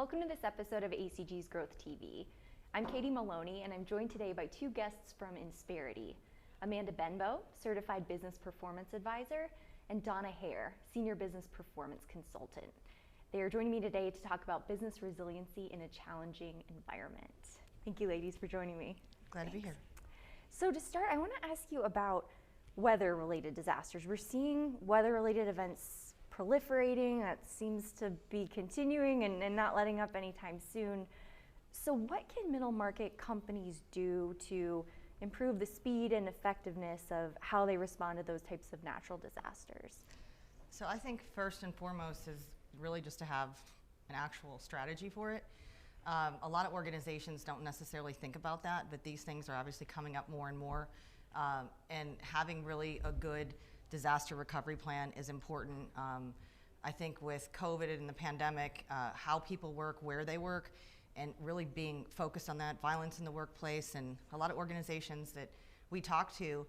Welcome to this episode of ACG's GrowthTV. I'm Katie Maloney, and I'm joined today by two guests from Insperity, Amanda Benbow, Certified Business Performance Advisor, and Donna Hare, Senior Business Performance Consultant. They are joining me today to talk about business resiliency in a challenging environment. Thank you, ladies, for joining me. Glad to be here. So to start, I want to ask you about weather-related disasters. We're seeing weather-related events proliferating. That seems to be continuing and not letting up anytime soon. So what can middle market companies do to improve the speed and effectiveness of how they respond to those types of natural disasters? So I think first and foremost is really just to have an actual strategy for it. A lot of organizations don't necessarily think about that, but these things are obviously coming up more and more. And having really a good disaster recovery plan is important. I think with COVID and the pandemic, how people work, where they work, and really being focused on that, violence in the workplace, and a lot of organizations that we talk to,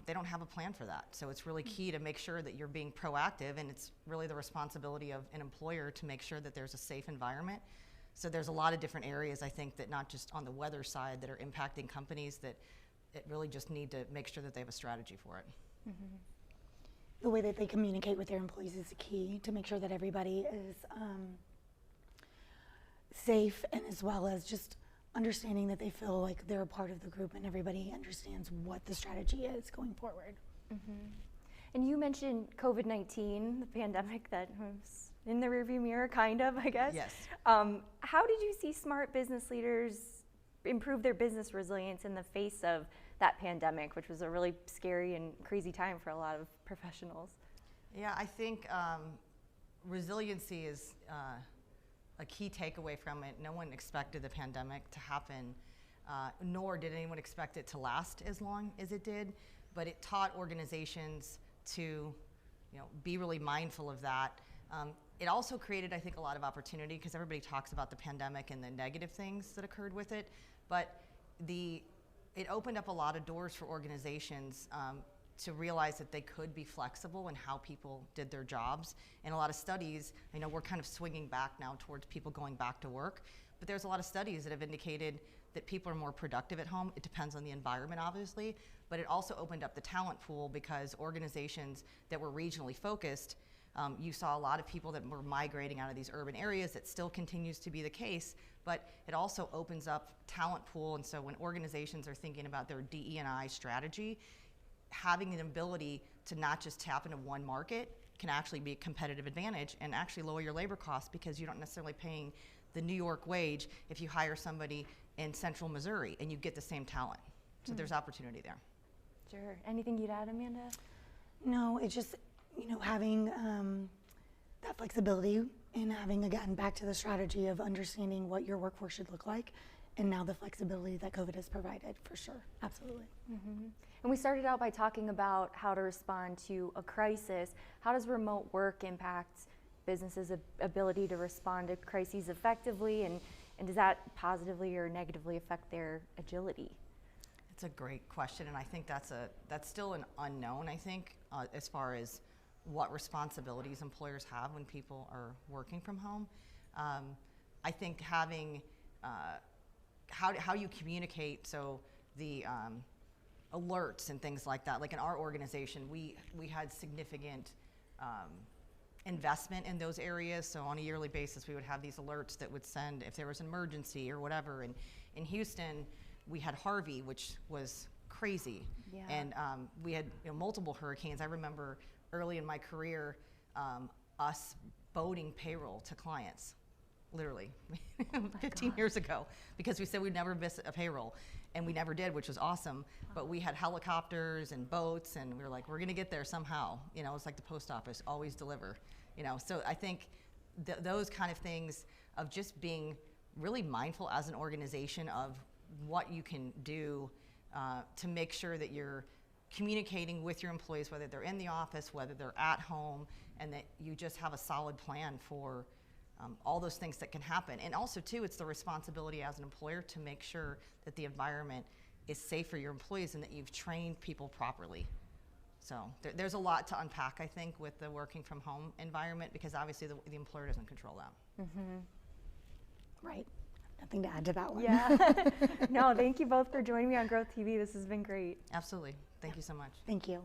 they don't have a plan for that. So it's really key to make sure that you're being proactive, and it's really the responsibility of an employer to make sure that there's a safe environment. So there's a lot of different areas, I think, that not just on the weather side that are impacting companies, that it really just need to make sure that they have a strategy for it. Mm-hmm. The way that they communicate with their employees is key to make sure that everybody is safe, and as well as just understanding that they feel like they're a part of the group and everybody understands what the strategy is going forward. Mm-hmm. And you mentioned COVID-19, the pandemic that was in the rearview mirror, kind of, I guess. Yes. How did you see smart business leaders improve their business resilience in the face of that pandemic, which was a really scary and crazy time for a lot of professionals? Yeah, I think resiliency is a key takeaway from it. No one expected the pandemic to happen, nor did anyone expect it to last as long as it did, but it taught organizations to be really mindful of that. It also created, I think, a lot of opportunity, because everybody talks about the pandemic and the negative things that occurred with it, but it opened up a lot of doors for organizations to realize that they could be flexible in how people did their jobs. And a lot of studies, we're kind of swinging back now towards people going back to work, but there's a lot of studies that have indicated that people are more productive at home. It depends on the environment, obviously, but it also opened up the talent pool, because organizations that were regionally focused, you saw a lot of people that were migrating out of these urban areas. That still continues to be the case, but it also opens up talent pool. And so when organizations are thinking about their DE&I strategy, having an ability to not just tap into one market can actually be a competitive advantage and actually lower your labor costs, because you're not necessarily paying the New York wage if you hire somebody in central Missouri and you get the same talent. So there's opportunity there. Sure. Anything you'd add, Amanda? No, it's just, having that flexibility and having, again, back to the strategy of understanding what your workforce should look like, and now the flexibility that COVID has provided, for sure. Absolutely. Mm-hmm. And we started out by talking about how to respond to a crisis. How does remote work impact businesses' ability to respond to crises effectively, and does that positively or negatively affect their agility? It's a great question, and I think that's still an unknown, I think, as far as what responsibilities employers have when people are working from home. I think having how you communicate, so the alerts and things like that. Like in our organization, we had significant investment in those areas. So on a yearly basis, we would have these alerts that would send if there was an emergency or whatever. And in Houston, we had Harvey, which was crazy. Yeah. And we had multiple hurricanes. I remember early in my career, us boating payroll to clients, literally 15 years ago, because we said we'd never miss a payroll, and we never did, which was awesome. But we had helicopters and boats, and we were like, we're gonna get there somehow. It's like the post office, always deliver. So I think those kind of things of just being really mindful as an organization of what you can do to make sure that you're communicating with your employees, whether they're in the office, whether they're at home, and that you just have a solid plan for all those things that can happen. And also, too, it's the responsibility as an employer to make sure that the environment is safe for your employees and that you've trained people properly. So there's a lot to unpack, I think, with the working from home environment, because obviously the employer doesn't control that. Mm-hmm. Right. Nothing to add to that one. Yeah. No, thank you both for joining me on Growth TV. This has been great. Absolutely. Thank you so much. Thank you.